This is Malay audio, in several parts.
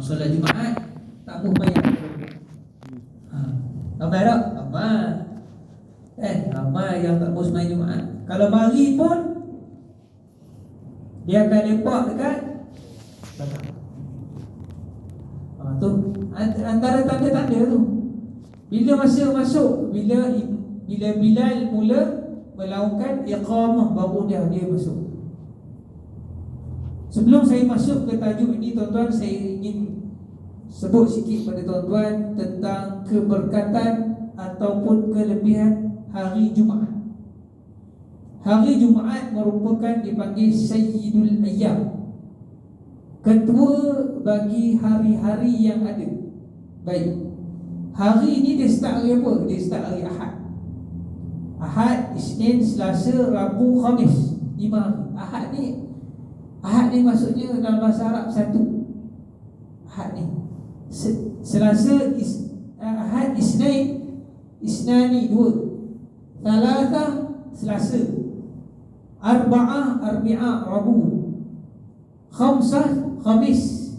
Solat Jumaat tak boleh bayar. Ramai tak? Ramai. Ramai yang tak boleh sembahyang Jumaat. Kalau mari pun dia akan lepak dekat belakang. Tu antara tanda-tanda tu. Bila masa masuk, bila Bilal mula melakukan iqamah, baru dia masuk. Sebelum saya masuk ke tajuk ini, tuan-tuan, saya ingin sebut sikit pada tuan-tuan tentang keberkatan ataupun kelebihan hari Jumaat. Hari Jumaat merupakan dipanggil Sayyidul Ayyam, ketua bagi hari-hari yang ada. Baik, hari ini dia start hari apa? Dia start hari Ahad. Ahad, Isnin, Selasa, Rabu, Khamis. 5 hari. Ahad ni maksudnya dalam bahasa Arab satu. Ahad ni Selasa, Ahad, Isnin, Isnani 2, Thalatha, Selasa, Arba'ah, Arbi'ah, Rabu, Khamsah, Khamis.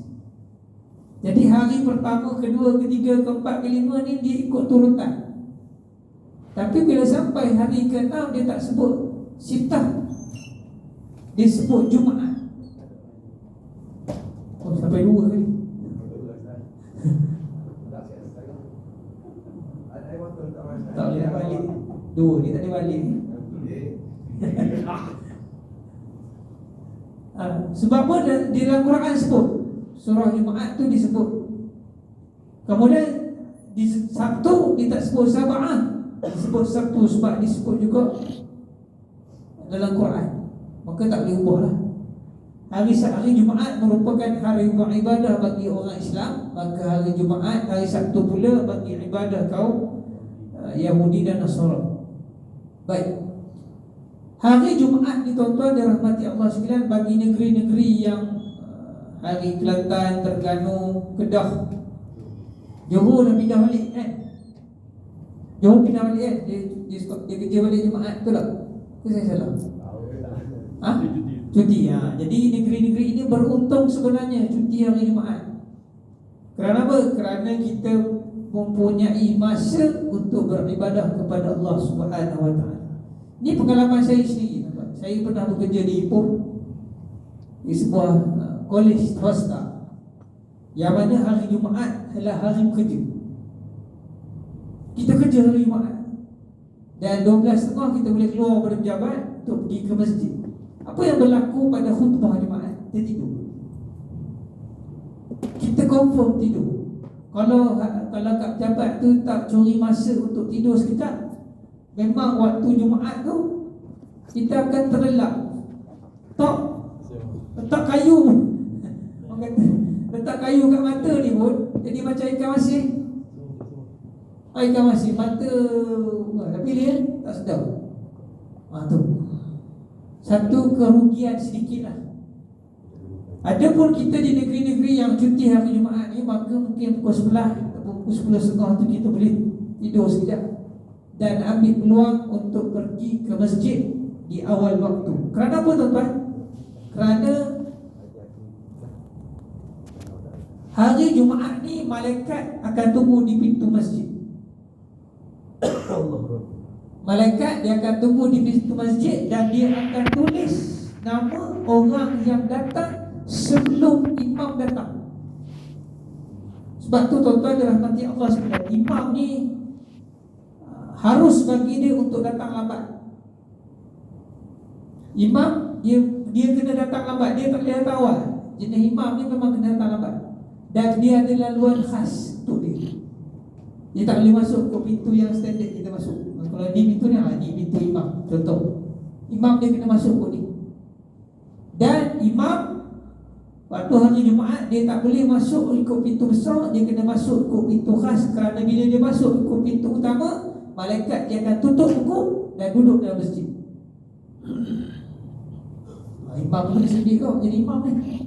Jadi hari pertama, kedua, ketiga, keempat, kelima ni dia ikut turutan. Tapi bila sampai hari ke-6 dia tak sebut Sittah, dia sebut Jumaat. Sampai 2 kali. Tak boleh nak balik 2, dia tak boleh balik. Sebab apa di dalam Quran sebut surah Jumaat tu disebut. Kemudian di Sabtu dia tak sebut Sab'ah, disebut Sabtu sebab disebut juga dalam Quran. Maka tak boleh ubah lah. Hari Jumaat merupakan hari beribadah bagi orang Islam. Maka hari Jumaat, hari Sabtu pula bagi ibadah kaum Yahudi dan Nasara. Baik, hari Jumaat ni tuan-tuan dirahmati Allah sekalian, bagi negeri-negeri yang hari Kelantan, Terengganu, Kedah, Johor dah pindah balik kan? Johor pindah balik kan? Dia kerja balik Jumaat, betul tak? Ke saya salah? Cuti. Jadi negeri-negeri ini beruntung sebenarnya cuti hari Jumaat. Kerana apa? Kerana kita mempunyai masa untuk beribadah kepada Allah Subhanahu Wa Taala. Ini pengalaman saya sendiri. Saya pernah bekerja di Ipoh, di sebuah kolej swasta, yang mana hari Jumaat adalah hari bekerja. Kita kerja hari Jumaat, dan 12.30 kita boleh keluar pada pejabat untuk pergi ke masjid. Apa yang berlaku pada khutbah Jumaat? Kita tidur. Kita confirm tidur. Kalau kat pejabat tu tak curi masa untuk tidur sekejap, memang waktu Jumaat tu kita akan terlelap. Letak kayu. Orang kata letak kayu kat mata ni pun jadi macam ikan masin. Ikan masin mata, tapi dia tak sedap. Tu satu kerugian sedikit lah. Adapun kita di negeri-negeri yang cuti hari Jumaat ni, maka mungkin pukul 11 atau pukul 10.30 tu kita boleh tidur sekejap dan ambil peluang untuk pergi ke masjid di awal waktu. Kerana apa tuan-tuan? Kerana hari Jumaat ni malaikat akan tunggu di pintu masjid. Malaikat dia akan tunggu di pintu masjid dan dia akan tulis nama orang yang datang sebelum imam datang. Sebab tu tuan-tuan dirahmati Allah sekalian, imam ni harus bagi dia untuk datang lambat. Imam dia kena datang lambat, dia tak boleh datang awal. Jenis imam ni memang kena datang lambat. Dan dia ada laluan khas untuk dia. Dia tak boleh masuk ke pintu yang standard kita masuk. Kalau ni pintu ni, ni pintu imam. Contoh, imam dia kena masuk ke ni. Dan imam waktu hari Jumaat dia tak boleh masuk ikut pintu besar, dia kena masuk ikut pintu khas. Kerana bila dia masuk ikut pintu utama, malaikat dia akan tutup buku dan duduk dalam masjid. Imam pun sedih kau jadi imam ni.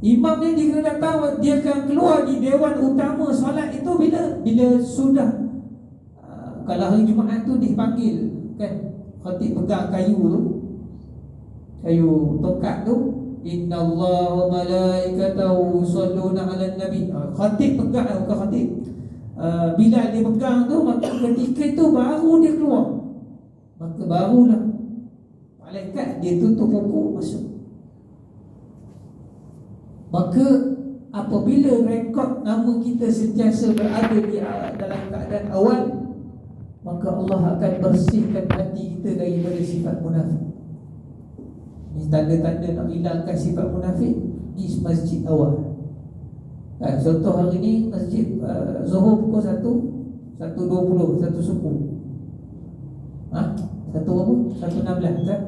Imam ni dia kena datang, dia akan keluar di dewan utama solat itu bila sudah kalau hari Jumaat tu dipanggil kan, khatib pegang kayu tu, kayu tongkat tu, Innallaha wa malaikatahu yusalluna 'alan nabi. Khatib pegang, bukan khatib. Bilal dia pegang tu, maka ketika itu baru dia keluar. Maka barulah malaikat dia tutup buku masuk. Maka apabila rekod nama kita sentiasa berada di dalam keadaan awal, maka Allah akan bersihkan hati kita daripada sifat munafik. Ini tanda-tanda nak hilangkan sifat munafik di masjid awal. Contoh hari ni masjid Zuhur pukul 1, 1.20, 1 suku. 1 apa? 1.16 tak?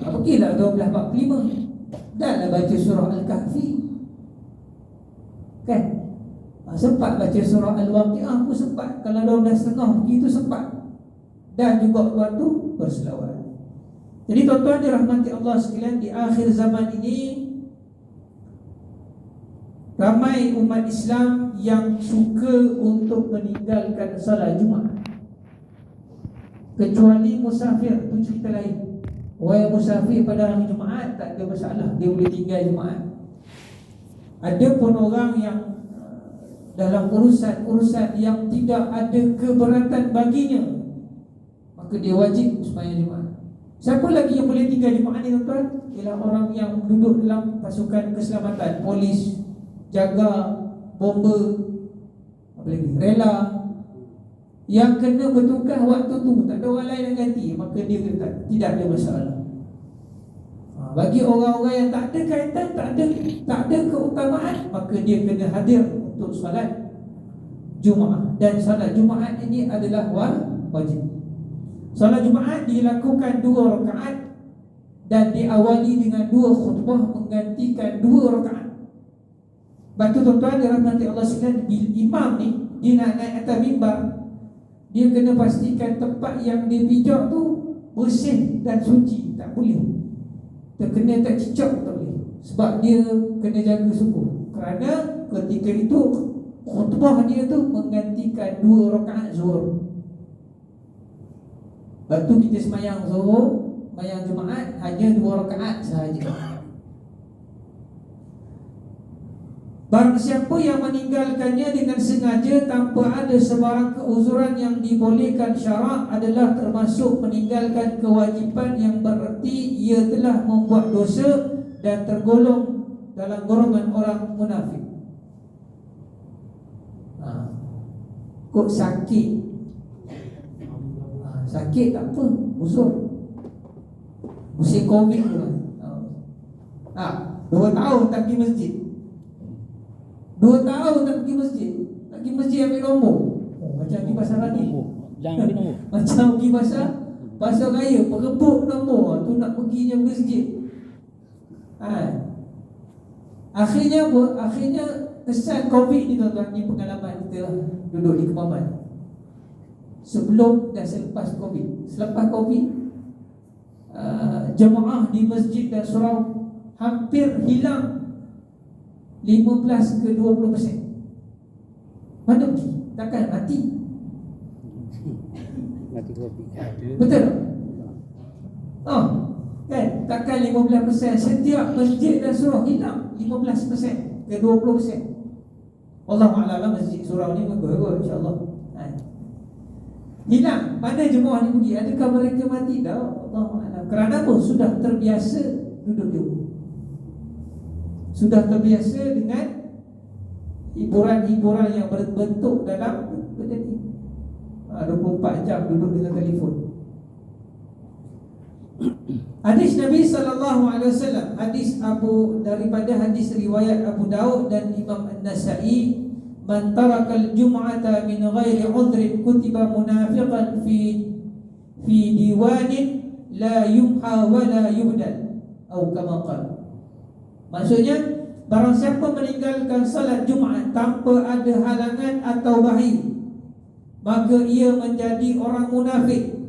Pergilah 12.45. Dah baca surah Al-Kahfi. Kan? Sempat baca surah Al-Waqi'ah pun sempat. Kalau 12.30 pergi tu sempat. Dan juga waktu berselawat. Jadi tuan-tuan dirahmati Allah sekalian, di akhir zaman ini ramai umat Islam yang suka untuk meninggalkan salat Jumaat, kecuali musafir, itu cerita lain. Orang yang musafir pada hari Jumaat tak ada masalah, dia boleh tinggal Jumaat. Ada pun orang yang dalam urusan-urusan yang tidak ada keberatan baginya, maka dia wajib sembahyang Jumaat. Siapa lagi yang boleh tinggal Jumaat ni tuan-tuan? Ialah orang yang duduk dalam pasukan keselamatan, polis, jaga, bomber, apa lagi, rela, yang kena bertugas waktu tu, tak ada orang lain yang ganti, maka dia tidak ada masalah. Bagi orang-orang yang tak ada kaitan, tak ada keutamaan, maka dia kena hadir untuk solat Jumaat. Dan solat Jumaat ini adalah wajib. Solat Jumaat dilakukan 2 rakaat dan diawali dengan 2 khutbah menggantikan 2 rakaat. Batu tuan-tuan dirahmati Allah sekalian, imam ni dia nak naik atas mimbar, dia kena pastikan tempat yang dia pijak tu bersih dan suci, tak boleh terkena tak cicak, tak boleh. Sebab dia kena jaga sungguh. Kerana ketika itu khutbah dia tu menggantikan 2 rakaat zuhur. Batu kita semayang zuhur, semayang Jumaat hanya 2 rakaat sahaja. Barang siapa yang meninggalkannya dengan sengaja tanpa ada sebarang keuzuran yang dibolehkan syarak adalah termasuk meninggalkan kewajipan, yang bererti ia telah membuat dosa dan tergolong dalam golongan orang munafik. Kok sakit? Sakit tak apa, uzur. Musim Covid tu kan. 2 tahun tak pergi masjid. 2 tahun tak pergi masjid. Tak pergi masjid ambil nombor. Macam pergi pasar lagi. Jangan ambil nombor. Macam pergi pasar raya, perebut nombor tu nak perginya masjid. Akhirnya apa? Akhirnya kesan Covid ni tuan-tuan, ni pengalaman kita lah, duduk di Kemaman. Sebelum dan selepas Covid. Selepas Covid, jemaah di masjid dan surau hampir hilang 15 ke 20%. Mana pergi? Takkan mati. Mati Covid. Betul tak? Kan? Takkan 15%. Setiap masjid dan surau hilang 15% ke 20%. Wallahualam, masjid surau ni bagus, insya-Allah. Hilang. Mana jemaah ni pergi? Adakah mereka mati? Tak. Wallahualam. Kerana apa? Sudah terbiasa duduk di rumah. Sudah terbiasa dengan hiburan-hiburan yang berbentuk dalam benda ni. 24 jam duduk dengan telefon. Hadis Nabi SAW, hadis daripada hadis riwayat Abu Daud dan Imam An-Nasa'i, man tarakal jum'ata min ghairi udhrin kutiba munafiqan fi diwanin la yumha wa la yubdal, atau kama qala. Maksudnya, barang siapa meninggalkan salat Jumaat tanpa ada halangan atau bahaya, maka ia menjadi orang munafik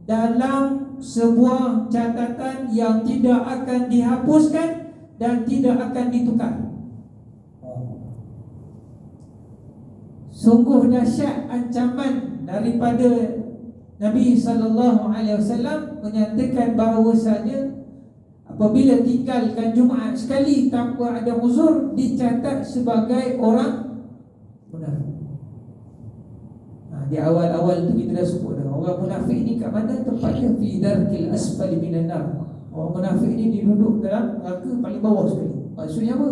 dalam sebuah catatan yang tidak akan dihapuskan dan tidak akan ditukar. Sungguh dahsyat ancaman daripada Nabi SAW menyatakan bahawasanya apabila tinggalkan Jumaat sekali tanpa ada uzur, dicatat sebagai orang munafik. Di awal-awal tu kita dah sebut dah, orang munafik ni kat mana tempatnya? Fi darkil asfali minan nar. Orang munafik ni duduk dalam neraka paling bawah sekali. Maksudnya apa?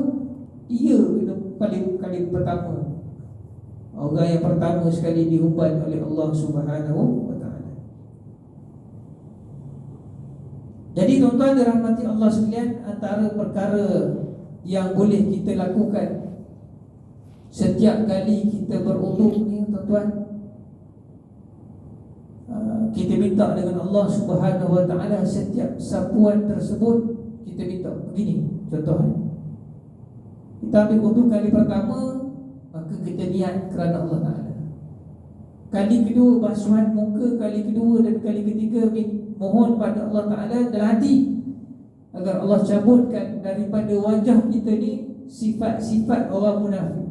Dia kena paling kali pertama, orang yang pertama sekali diumban oleh Allah Subhanahu wa taala. Jadi tuan-tuan dirahmati Allah sekalian, antara perkara yang boleh kita lakukan setiap kali kita berwuduk ni tuan-tuan, kita minta dengan Allah Subhanahu wa taala setiap sapuan tersebut. Kita minta begini, contohnya kita ambil wudu kali pertama, maka kita niat kerana Allah Ta'ala. Kali kedua basuhan muka, kali kedua dan kali ketiga mohon pada Allah Ta'ala dalam hati agar Allah cabutkan daripada wajah kita ni sifat-sifat orang munafik.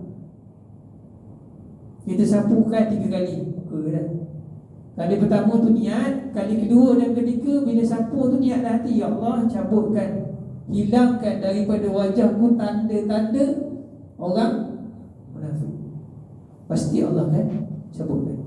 Kita sapukan 3 kali muka dah. Kali pertama tu niat, kali kedua dan ketiga bila sapu tu niat dalam hati, ya Allah cabutkan, hilangkan daripada wajahku tanda-tanda orang munafik. Pasti Allah kan cabutkan.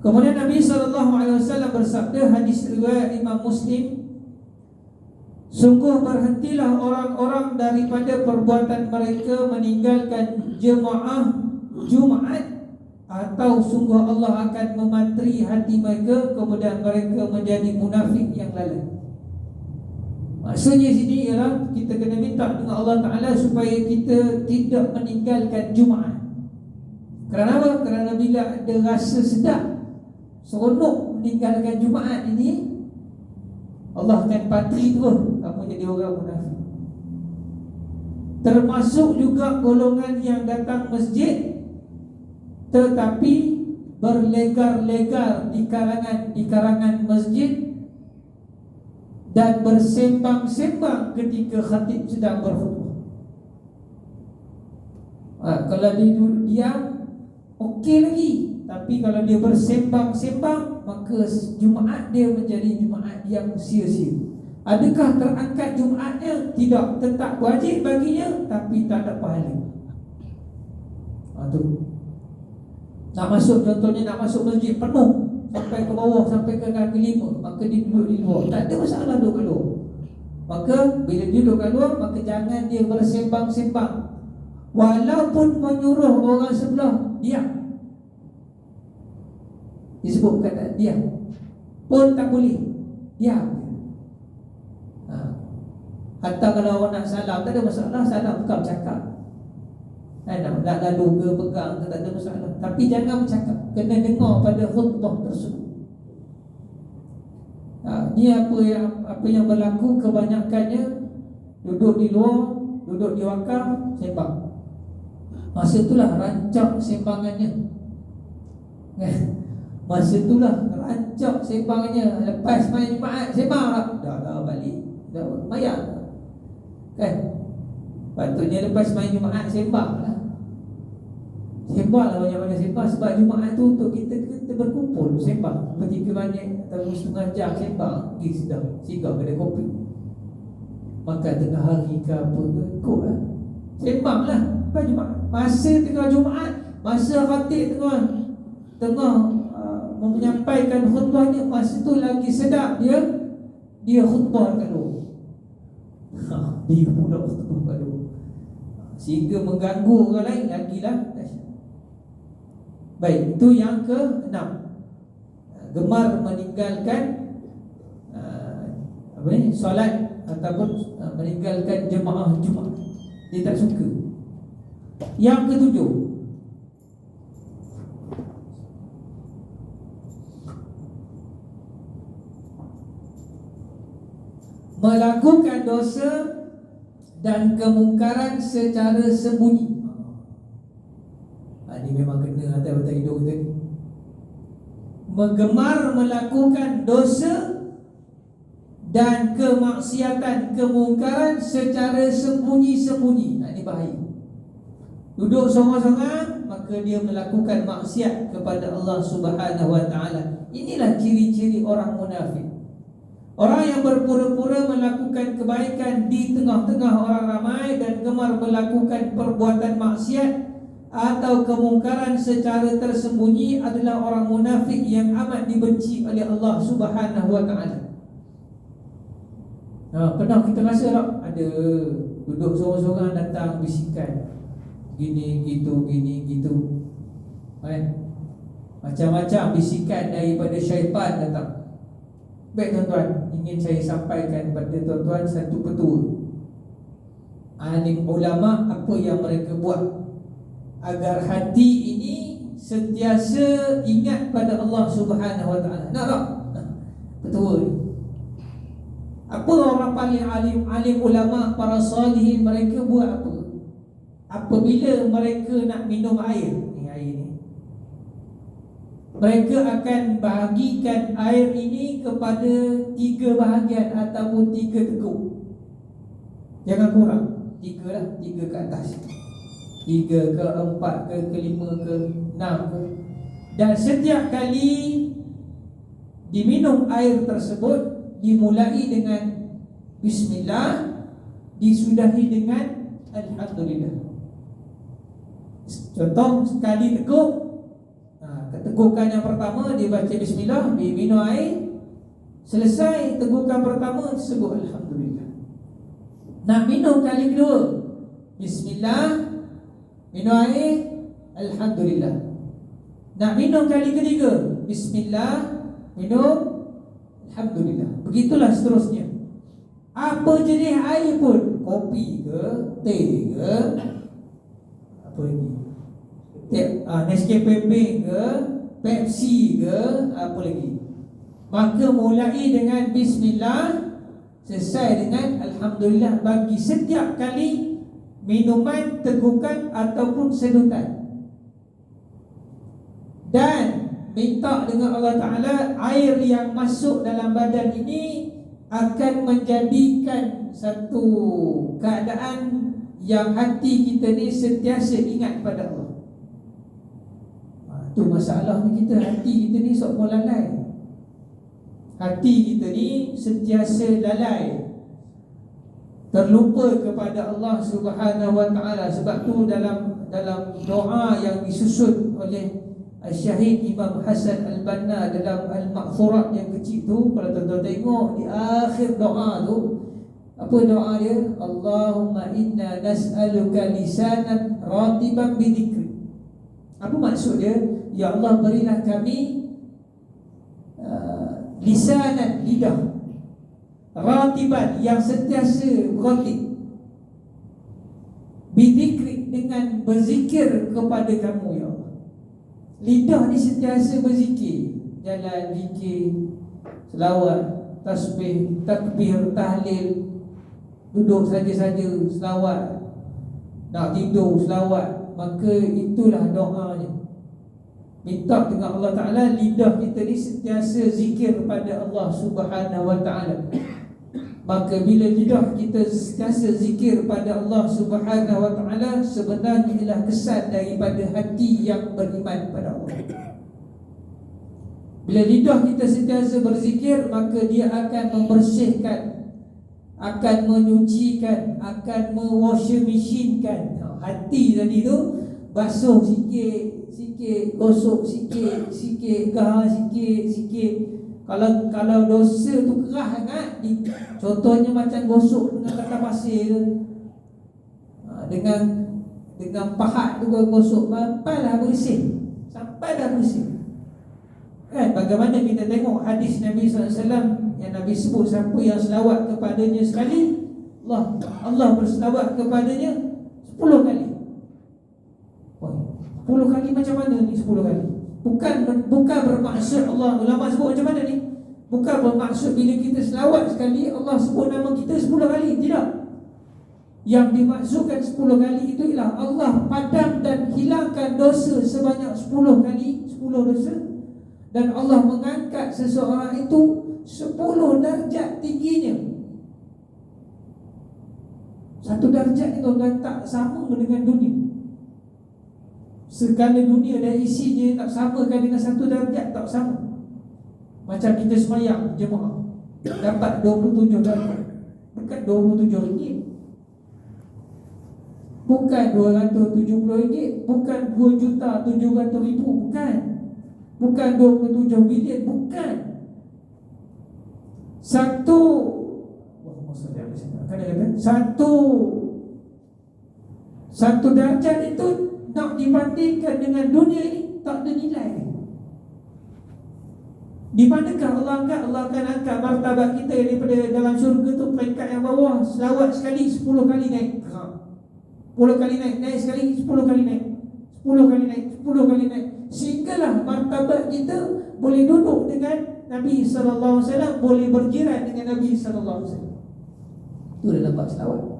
Kemudian Nabi SAW bersabda, hadis riwayat Imam Muslim, sungguh berhentilah orang-orang daripada perbuatan mereka meninggalkan jemaah Jumaat, atau sungguh Allah akan memantri hati mereka, kemudian mereka menjadi munafik yang lalai. Maksudnya sini ialah kita kena minta dengan Allah Ta'ala supaya kita tidak meninggalkan Jumaat. Kerana apa? Kerana bila ada rasa sedap, seronok meninggalkan Jumaat ini, Allah akan pantri terus kamu jadi orang munafik. Termasuk juga golongan yang datang masjid tetapi berlegar-legar di karangan masjid dan bersembang-sembang ketika khatib sedang berkhutbah. Kalau dia duduk diam, okey lagi. Tapi kalau dia bersembang-sembang, maka Jumaat dia menjadi Jumaat yang sia-sia. Adakah terangkat Jumaatnya? Tidak, tetap wajib baginya, tapi tak ada pahala. Tu nak masuk, contohnya nak masuk masjid penuh sampai ke bawah, sampai ke kaki 5, maka dia duduk di luar, tak ada masalah duduk kat luar. Maka bila dia duduk kat luar, maka jangan dia bersembang-sembang. Walaupun menyuruh orang sebelah diam, disebut kata diam pun tak boleh, diam. Hatta kalau orang nak salam, tak ada masalah, salam bukan bercakap. Nak lalu ke pegang ke, tak ada masalah. Tapi jangan bercakap, kena dengar pada khutbah tersebut. Ni apa yang berlaku kebanyakannya, duduk di luar, duduk di wakaf, sembang. Masa itulah rancak sembangannya. Masa itulah rancak sembangannya. Lepas main Jumaat, sembang dah balik, dah lumayan kan. Patutnya lepas main Jumaat sembang lah. Sembang lah, banyak-banyak sembang. Sebab Jumaat tu untuk kita berkumpul sembang. 3 minit atau setengah jam sembang, pergi sedang singgah kedai kopi, makan tengah hari ke apa ke, ikut lah. Sembang lah lepas Jumaat. Masa tengah Jumaat, masa khatib tengah menyampaikan khutbahnya, masa tu lagi sedap dia khutbah kat luar. Dia pula khutbah kat luar, sehingga mengganggu orang lain lagilah. Baik, itu yang ke-6. Gemar meninggalkan solat ataupun meninggalkan jemaah Jumaat. Dia tak suka. Yang ke-7, melakukan dosa dan kemungkaran secara sembunyi. Ini memang kena atas batang hidung kita ni. Gemar melakukan dosa dan kemaksiatan, kemungkaran secara sembunyi-sembunyi. Ini bahaya. Duduk sorang-sorang, maka dia melakukan maksiat kepada Allah Subhanahu wa taala. Inilah ciri-ciri orang munafik. Orang yang berpura-pura melakukan kebaikan di tengah-tengah orang ramai dan gemar melakukan perbuatan maksiat atau kemungkaran secara tersembunyi adalah orang munafik yang amat dibenci oleh Allah Subhanahu wa taala. Pernah kita rasa tak? Ada duduk seorang-seorang datang bisikan gini gitu. Macam-macam bisikan daripada syaitan datang. Baik tuan-tuan, ingin saya sampaikan kepada tuan-tuan satu petua. Alim ulama apa yang mereka buat agar hati ini sentiasa ingat pada Allah Subhanahu wa taala. Nak tak? Petua ni. Apa orang paling alim ulama, para salihin, mereka buat apa? Apabila mereka nak minum air, air ni, mereka akan bahagikan air ini kepada 3 bahagian ataupun 3 teguk. Jangan kurang, 3 lah, 3 ke atas, 3 ke 4 ke 5 ke 6 ke. Dan setiap kali diminum air tersebut dimulai dengan Bismillah, disudahi dengan Alhamdulillah. Contoh, sekali teguk, tegukan yang pertama dia baca Bismillah, dia minum air. Selesai tegukan pertama, sebut Alhamdulillah. Nak minum kali kedua, Bismillah, minum air, Alhamdulillah. Nak minum kali ketiga, Bismillah, minum, Alhamdulillah. Begitulah seterusnya. Apa jenis air pun, kopi ke, teh ke, apa lagi, Nescafe ke, Pepsi ke, apa lagi, maka mulai dengan Bismillah, selesai dengan Alhamdulillah bagi setiap kali minuman, tegukan ataupun sedutan. Dan minta dengan Allah Ta'ala air yang masuk dalam badan ini akan menjadikan satu keadaan yang hati kita ni sentiasa ingat pada Allah. Itu masalahnya kita, hati kita ni sok lalai. Hati kita ni sentiasa lalai, terlupa kepada Allah Subhanahu wa taala. Sebab tu dalam doa yang disusun oleh Syahid Imam Hasan Al-Banna dalam Al-Ma'thurat yang kecil tu, kalau tuan-tuan tengok di akhir doa tu, apa doa dia? Allahumma inna nas'aluka lisanan ratiban bidzikri. Apa maksud dia? Ya Allah, berilah kami lisanan, lidah, ratiban, yang sentiasa ratib, bidzikri, dengan berzikir kepada kamu ya Allah. Lidah ni sentiasa berzikir, jalan zikir, selawat, tasbih, takbir, tahlil, duduk saja-saja selawat, nak tidur selawat. Maka itulah doanya. Minta dengan Allah Ta'ala lidah kita ni sentiasa zikir pada Allah Subhanahu wa ta'ala. Maka bila lidah kita sentiasa zikir pada Allah Subhanahu wa ta'ala, sebenarnya ialah kesan daripada hati yang beriman pada Allah. Bila lidah kita sentiasa berzikir, maka dia akan membersihkan, akan menyucikan, akan me-washing machine-kan hati tadi tu. Basuh sikit, gosok sikit, gah sikit. Kalau dosa tu kerah sangat, contohnya macam gosok dengan kata pasir tu, dengan pahat tu gosok, sampailah bersih, kan? Bagaimana kita tengok hadis Nabi SAW yang Nabi sebut, siapa yang selawat kepadanya sekali, Allah berselawat kepadanya 10 kali. 10 kali macam mana ni 10 kali? Bukan bermaksud Allah, ulama sebut macam mana ni, bukan bermaksud bila kita selawat sekali Allah sebut nama kita 10 kali. Tidak. Yang dimaksudkan 10 kali itu ialah Allah padam dan hilangkan dosa sebanyak 10 kali, 10 dosa. Dan Allah mengangkat seseorang itu 10 darjat tingginya. Satu darjat itu tak sama dengan dunia. 10 Segala dunia dan isinya tak samakan dengan satu darjat, tak sama. Macam kita semayang jemaah dapat 27 darjat, bukan 27 ringgit, bukan 270 ringgit, bukan 2.700.000, bukan 27 bilion, bukan. Satu Satu darjat itu nak dibandingkan dengan dunia ini tak ada nilai. Di manakah Allah angkat? Allah akan angkat martabat kita daripada dalam syurga tu peringkat yang bawah. Selawat sekali 10 kali naik, 10 kali naik, naik sekali 10 kali naik, 10 kali naik, 10 kali naik, sehinggalah martabat kita boleh duduk dengan Nabi sallallahu alaihi wasallam, boleh berjiran dengan Nabi sallallahu alaihi wasallam. Itu dalam bab selawat.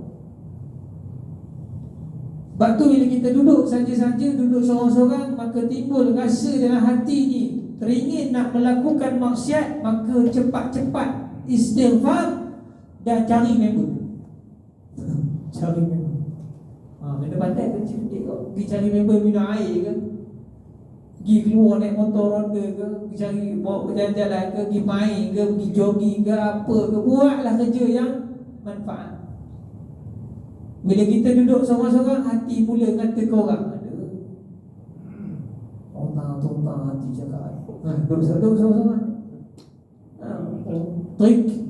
Sebab tu bila kita duduk saja-saja, duduk seorang-seorang, maka timbul rasa dalam hati ni teringin nak melakukan maksiat, maka cepat-cepat istighfar dan cari member. Cari member. Kena pandai kecil kok. Pergi cari member minum air ke, pergi keluar naik motor ronda ke, pergi cari bawa berjalan-jalan ke, pergi main ke, pergi jogging ke, apa ke, buatlah kerja yang manfaat. Bila kita duduk seorang-seorang, hati mula kata ke orang, ada tontang hati cakap, duduk seorang-seorang,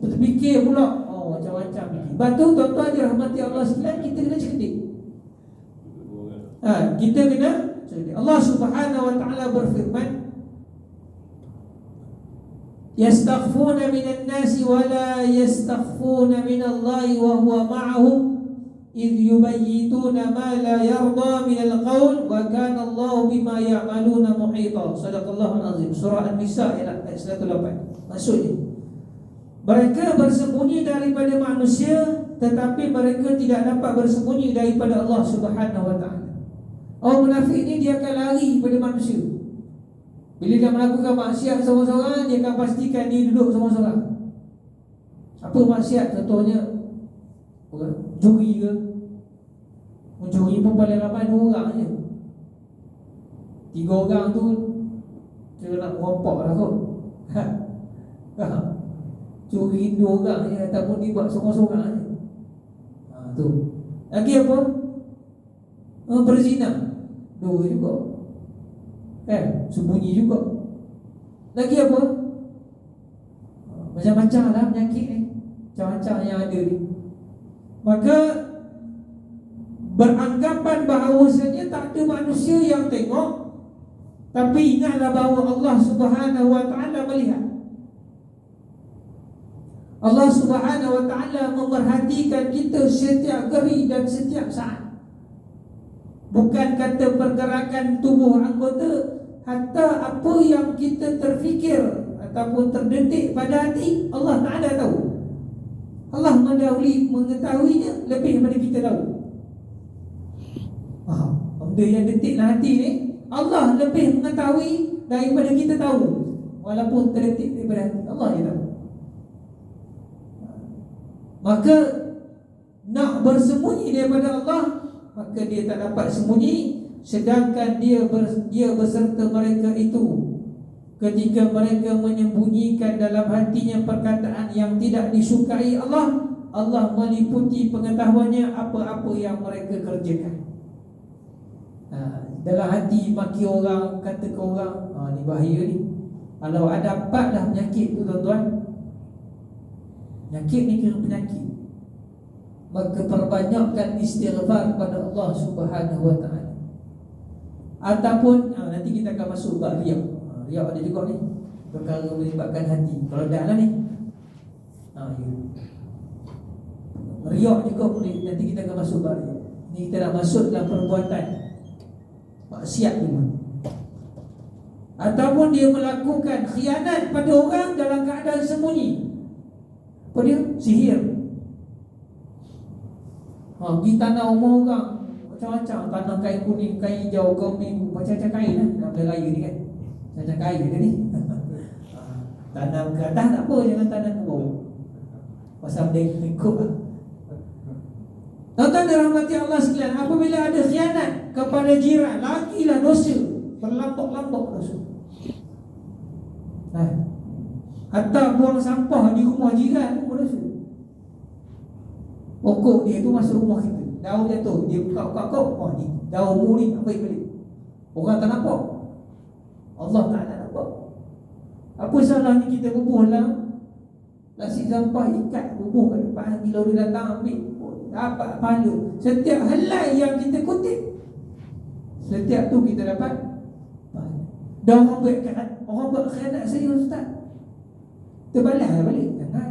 terfikir pula, macam-macam. Lepas tu tuan-tuan dirahmati Allah sekalian, kita kena cerdik. Kita kena cerdik. Allah Subhanahu wa ta'ala berfirman, yastaghfuna minan nasi wa la yastaghfuna minallahi wa huwa ma'ahum idh yubayyituna ma la yarda minal qawl wa kana Allahu bima ya'maluna muhita. Sadaqallahul azim. Surah An-Nisa ayat 108. Maksudnya, mereka bersembunyi daripada manusia, tetapi mereka tidak dapat bersembunyi daripada Allah Subhanahu wa ta'ala. Orang munafik ni dia akan lari pada manusia. Bila dia melakukan maksiat seorang-seorang, dia akan pastikan dia duduk seorang-seorang. Apa maksiat? Contohnya juri ke. Mencuri pun paling ramai 2 orang je. 3 orang tu kira nak merompok lah kot. Curi 2 orang je, ataupun dia buat seorang-seorang je. Tu. Lagi apa? Berzina 2 juga. Sembunyi juga. Lagi apa? Macam-macam lah penyakit ni, macam-macam yang ada ni. Maka beranggapan bahawasanya tak ada manusia yang tengok, tapi ingatlah bahawa Allah Subhanahu wa ta'ala melihat. Allah Subhanahu wa ta'ala memerhatikan kita setiap geri dan setiap saat. Bukan kata pergerakan tubuh anggota, hatta apa yang kita terfikir ataupun terdetik pada hati, Allah Ta'ala tahu. Allah mendahului mengetahuinya lebih daripada kita tahu. Benda yang detik dalam hati ni, Allah lebih mengetahui daripada kita tahu, walaupun terdetik daripada hati. Allah yang tahu. Maka nak bersembunyi daripada Allah, maka dia tak dapat sembunyi. Sedangkan dia beserta mereka itu ketika mereka menyembunyikan dalam hatinya perkataan yang tidak disukai Allah, Allah meliputi pengetahuannya apa-apa yang mereka kerjakan. Dalam hati maki orang, kata ke orang, ni bahaya ni. Kalau ada dapatlah penyakit tu tuan-tuan, penyakit ni kira penyakit, maka perbanyakkan istighfar kepada Allah Subhanahu wa ta'ala. Ataupun nanti kita akan masuk bab riak. Riak ada juga ni, perkara melibatkan hati. Kalau dah lah ni, riak juga boleh. Nanti kita akan masuk bab riak. Ni kita nak masuk dalam perbuatan maksiat dulu. Ataupun dia melakukan khianat pada orang dalam keadaan sembunyi. Apa dia? Sihir. Pergi tanah rumah orang, macam-macam. Tanah kain kuning, kain hijau, kain biru, macam-macam kain lah. Dalam benda raya ni kan, macam kain dia ni. Tanam ke atas tak apa, jangan tanam ke bawah. Pasal benda ikut lah. Tuan-tuan dirahmati Allah sekalian, apabila ada khianat kepada jiran, lagilah dosa, berlampok-lampok dosa. Hatta buang sampah di rumah jiran pun dosa. Pokok dia tu masuk rumah kita, daun jatuh, dia buka kau, oh ni daunmu ni ambil balik. Orang tak nampak, Allah tak nampak. Apa salahnya kita bubuh dalam nasi sampah, ikat bubuh kat depan, bila dia datang ambil, dapat pahala. Setiap helai yang kita kutip, setiap tu kita dapat pahala. Dan orang buat khianat saya, ustaz, terbalas balik. Jangan.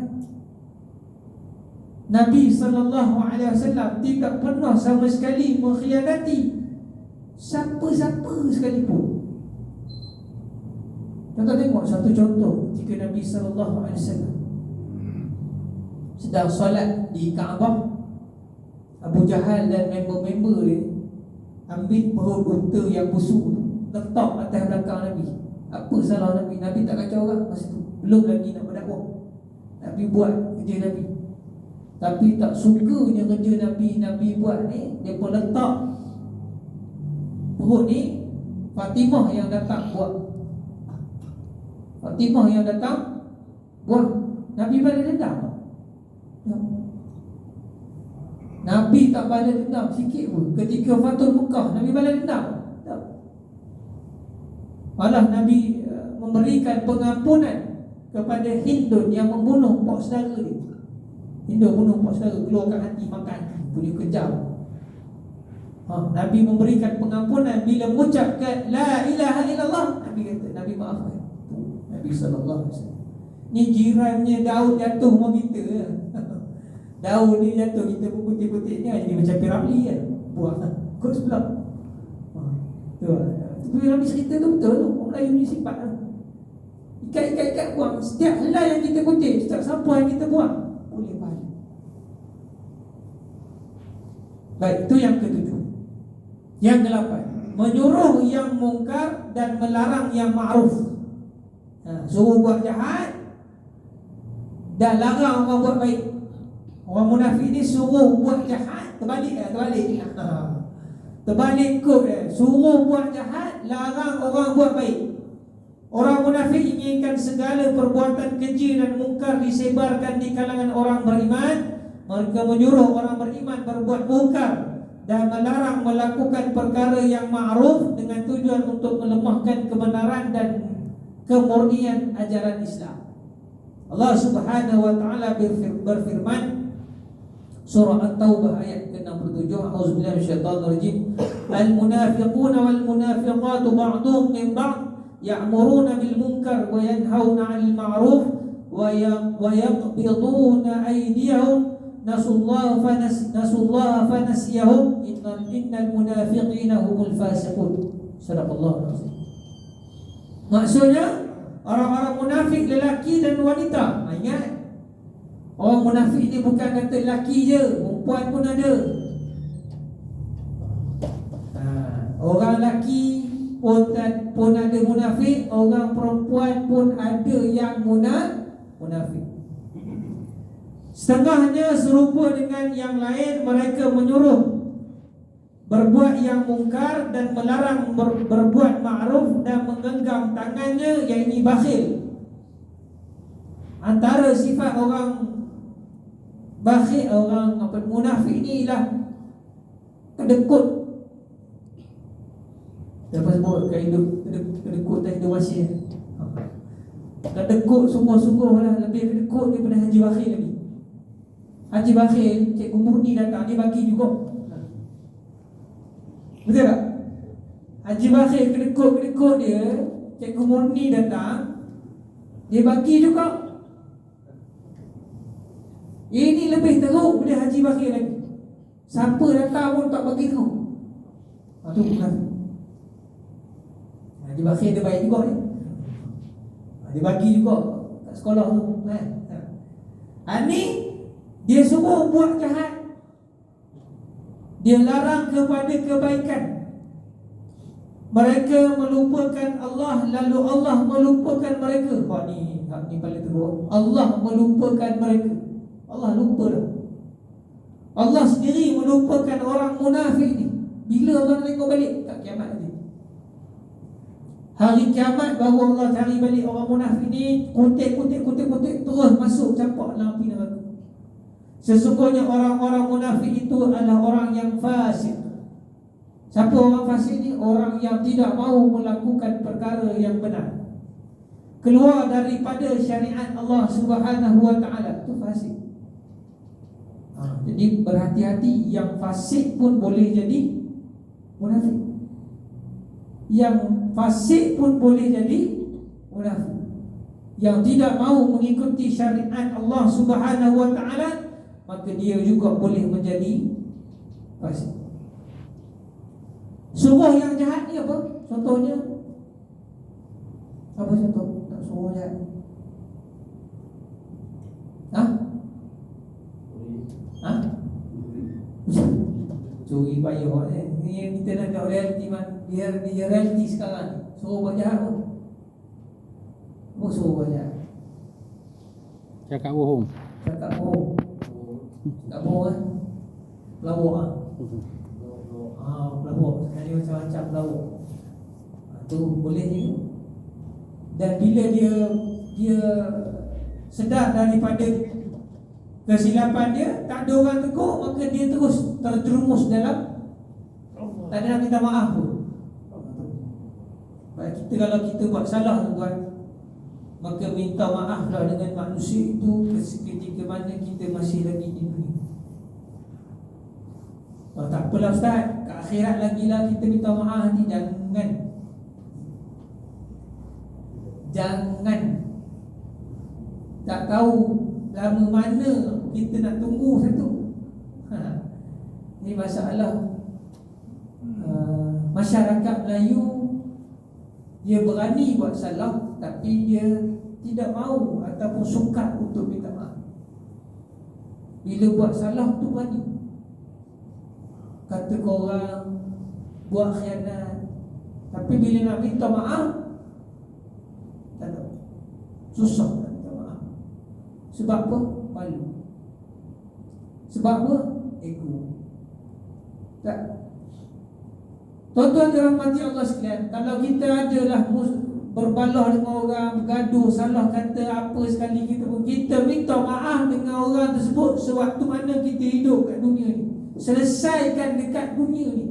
Nabi SAW tidak pernah sama sekali mengkhianati siapa-siapa sekalipun. Kita tengok satu contoh ketika Nabi SAW sedang solat di Kaabah. Abu Jahal dan member-member dia ambil perut unta yang busuk tu, letak atas belakang Nabi. Apa salah Nabi? Nabi tak kacau orang masa tu, belum lagi nak berdakwah. Nabi buat kerja Nabi. Tapi tak sukanya kerja Nabi buat ni, dia pun letak perut ni. Fatimah yang datang buat. Fatimah yang datang buat. Nabi balas dendam. Nabi tak balas dendam sikit pun. Ketika Fatul Mekah, Nabi balas dendam tak. Malah Nabi memberikan pengampunan kepada Hindun yang membunuh pak saudara dia. Hindun bunuh pak saudara, keluarkan hati, makan, punya kejam. Nabi memberikan pengampunan bila mengucapkan la ilaha illallah. Nabi kata, Nabi maafkan. Nabi SAW. Ni jirannya daun jatuh rumah kita. Daun ni jatuh, kita pun kutip-kutip ni, jadi macam Piramli kan, buang kot sebelah. Tapi Nabi cerita tu betul tu. Orang Melayu ni sifat tu. Ikat buang. Setiap helai yang kita kutip, setiap sampah yang kita buang, boleh pahala. Baik, itu yang ketujuh. Yang ke-8, menyuruh yang mungkar dan melarang yang ma'ruf. Suruh buat jahat dan larang orang buat baik. Orang munafik ni suruh buat jahat, terbalik. Terbalik kot. Suruh buat jahat, larang orang buat baik. Orang munafik inginkan segala perbuatan keji dan mungkar disebarkan di kalangan orang beriman. Mereka menyuruh orang beriman berbuat mungkar dan melarang melakukan perkara yang ma'ruf dengan tujuan untuk melemahkan kebenaran dan kemurnian ajaran Islam. Allah Subhanahu wa taala berfirman, surah At-Taubah ayat ke-67, A'udzubillahi minasyaitonir rajim. Al-munafiquna wal munafiqatu ba'dhum min ba'd ya'muruna bil munkar wa yanhauna 'anil ma'ruf wa yaqbiduna aydiyahum nasullaha fanasiyahum innal munafiqina humul fasiqun. Sadaqallahu alazim. Maksudnya orang-orang munafik lelaki dan wanita. Ingat, orang munafik ni bukan kata lelaki je, perempuan pun ada. Orang lelaki pun ada munafik, orang perempuan pun ada yang munafik. Setengahnya serupa dengan yang lain, mereka menyuruh berbuat yang mungkar dan melarang berbuat ma'ruf dan menggenggam tangannya, yang ini bakhil. Antara sifat orang bakhil, orang munafik ni ialah kedekut. Lepas sebut kedekut tak hidup masih. Kedekut sungguh-sungguh lah, lebih kedekut daripada haji bakhil lagi. Haji bakhil, Cikgu Murni datang, dia bagi juga. Betul tak? Haji bakhil kedekut dia, Cikgu Murni datang, dia bagi juga. Ini lebih teruk daripada haji bakhil lagi. Siapa datang pun tak bagi kau. Itu bukan. Haji bakhil dia baik juga ni. Dia bagi juga kat sekolah tu kan. Ni dia suruh buat jahat, dia larang kepada kebaikan. Mereka melupakan Allah, lalu Allah melupakan mereka. Ni paling teruk. Allah melupakan mereka. Allah lupa dah. Allah sendiri melupakan orang munafik ni. Bila Allah nak tengok balik? Tak kiamat nanti. Hari kiamat baru Allah cari balik orang munafik ni, kutik terus masuk campak dalam api neraka. Sesungguhnya orang-orang munafik itu adalah orang yang fasik. Siapa orang fasik ni? Orang yang tidak mahu melakukan perkara yang benar, keluar daripada syariat Allah Subhanahu wa taala, itu fasik. Jadi berhati-hati, yang fasik pun boleh jadi munafik. Yang fasik pun boleh jadi munafik. Yang tidak mahu mengikuti syariat Allah Subhanahu wa taala, maka dia juga boleh menjadi fasik. Suruh yang jahat ni apa? Contohnya apa contoh? Tak suruh jahat. Curi payah ni yang kita nak tahu realiti man. Biar dia realiti sekarang. Suruh buat jahat pun. Apa suruh buat jahat? Cakap bohong. Cakap bohong. Cakap bohong kan? Pelawak lah. Pelawak. Sekali macam-macam pelawak. Tu boleh juga. Dan bila dia sedar daripada kesilapan dia, tak ada orang tegur, maka dia terus terjerumus dalam tak ada nak minta maaf pun. Baik, kita kalau kita buat salah tuan, maka minta maaflah dengan manusia itu ketika mana kita masih lagi di dunia. Tak apalah Ustaz, ke akhirat lagi lah kita minta maaf nanti. Jangan. Tak tahu lama mana kita nak tunggu satu. Ini masalah masyarakat Melayu. Dia berani buat salah, tapi dia tidak mahu ataupun sukar untuk minta maaf. Bila buat salah tu berani. Kata korang buat khianat, tapi bila nak minta maaf tak tahu. Susah nak minta maaf. Sebab apa? Malu. Sebab apa? Ego. Tak. Tuan-tuan dirahmati Allah sekalian, kalau kita adalah berbalah dengan orang, bergaduh, salah kata apa sekali kita pun, kita minta maaf dengan orang tersebut sewaktu mana kita hidup kat dunia ni. Selesaikan dekat dunia ni.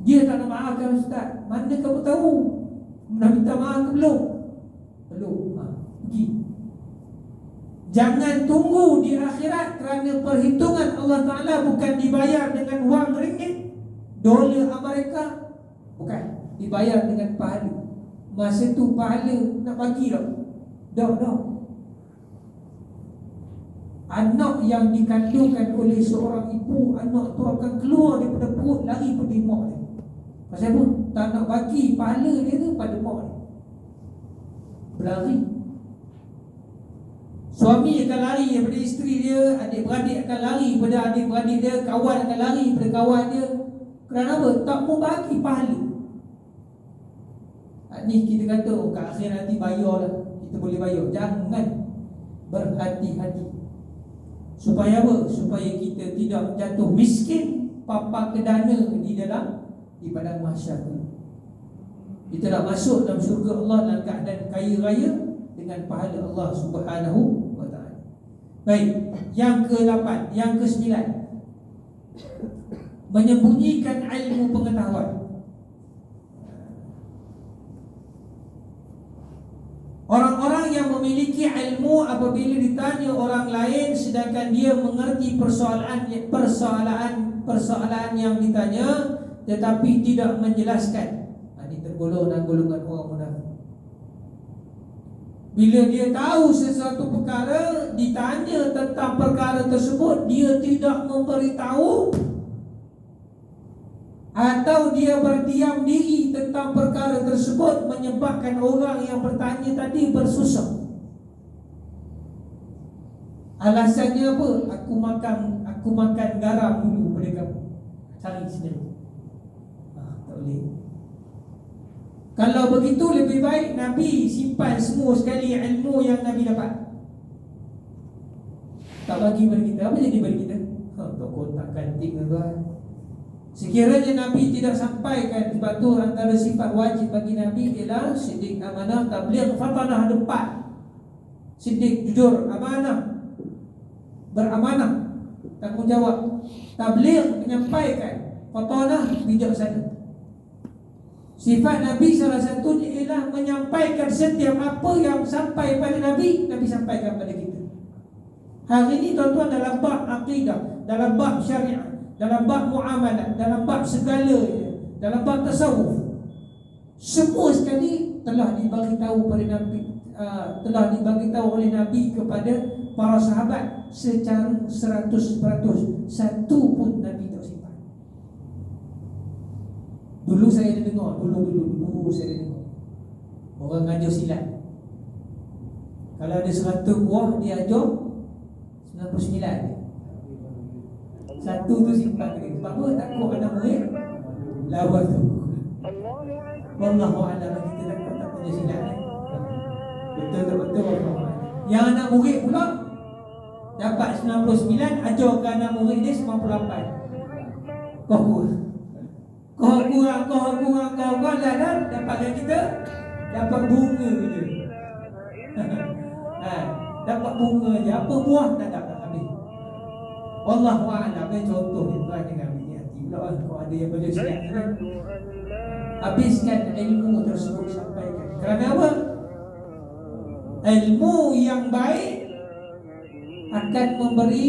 Dia tak nak maafkan Ustaz. Mana kamu tahu? Dah minta maaf ke belum? Belum. Pergi. Jangan tunggu di akhirat, kerana perhitungan Allah Ta'ala bukan dibayar dengan wang ringgit, dolar Amerika. Bukan. Dibayar dengan pahala. Masa tu pahala nak bagi dah. Dah. Anak yang dikandungkan oleh seorang ibu, anak tu akan keluar daripada perut, lari pada mak dia. Pasal apa? Tak nak bagi pahala dia tu pada mak dia. Berlari. Suami akan lari daripada isteri dia, adik-beradik akan lari pada adik-beradik dia, kawan akan lari pada kawan dia. Kerana apa? Tak mau bagi pahala. Ni kita kata, kat akhir nanti bayar lah, kita boleh bayar. Jangan. Berhati-hati. Supaya apa? Supaya kita tidak jatuh miskin, papa kedana di padang mahsyar. Kita nak masuk dalam syurga Allah dalam keadaan kaya raya dengan pahala Allah Subhanahu wa ta'ala. Baik, yang ke-8, yang ke-9, menyembunyikan ilmu pengetahuan. Orang-orang yang memiliki ilmu, apabila ditanya orang lain sedangkan dia mengerti persoalan yang ditanya tetapi tidak menjelaskan, ini tergolong dalam golongan orang munafik. Bila dia tahu sesuatu perkara, ditanya tentang perkara tersebut, dia tidak memberitahu, atau dia berdiam diri tentang perkara tersebut, menyebabkan orang yang bertanya tadi bersusah. Alasannya apa? Aku makan garam dulu pada kamu. Cari sendiri. Tak boleh. Kalau begitu lebih baik Nabi simpan semua sekali ilmu yang Nabi dapat, tak bagi pada kita. Apa jadi pada kita? Tokoh tak kanting tuan. Sekiranya Nabi tidak sampaikan, sebab tu antara sifat wajib bagi Nabi ialah siddiq, amanah, tabligh, fatanah, depan. Siddiq, jujur, amanah, beramanah, tanggungjawab. Tabligh, menyampaikan. Fatanah, bijaksana. Sifat Nabi salah satunya ialah menyampaikan setiap apa yang sampai pada Nabi, Nabi sampaikan pada kita. Hari ini tuan-tuan, dalam bab akidah, dalam bab syariat, dalam bab muamalah, dalam bab segalanya, dalam bab tasawuf, semua sekali telah dibagi tahu pada Nabi, telah dibagi tahu oleh Nabi kepada para sahabat secara 100%. Satu pun Nabi tak simpan. Dulu saya dah dengar, dulu saya dah dengar orang ajar silat, kalau ada 100 buah dia ajar 99 je. Satu tu simpan dia. Sebab apa? Takut anak murid lawan tu. Wallahu a'lam, kita tak ajar silat ni. Betul. Yang anak murid pula dapat 99, ajarkan anak murid dia 98. Kau kurang dah dapatkan kita dapat bunga je. Dapat bunga je, apa buah tak dapat habis. Wallahu a'lam. Contoh ni tuan, jangan ambil hati pula kalau ada yang baca silat ni. Habiskan ilmu tersebut, sampaikan. Kerana apa? Ilmu yang baik akan memberi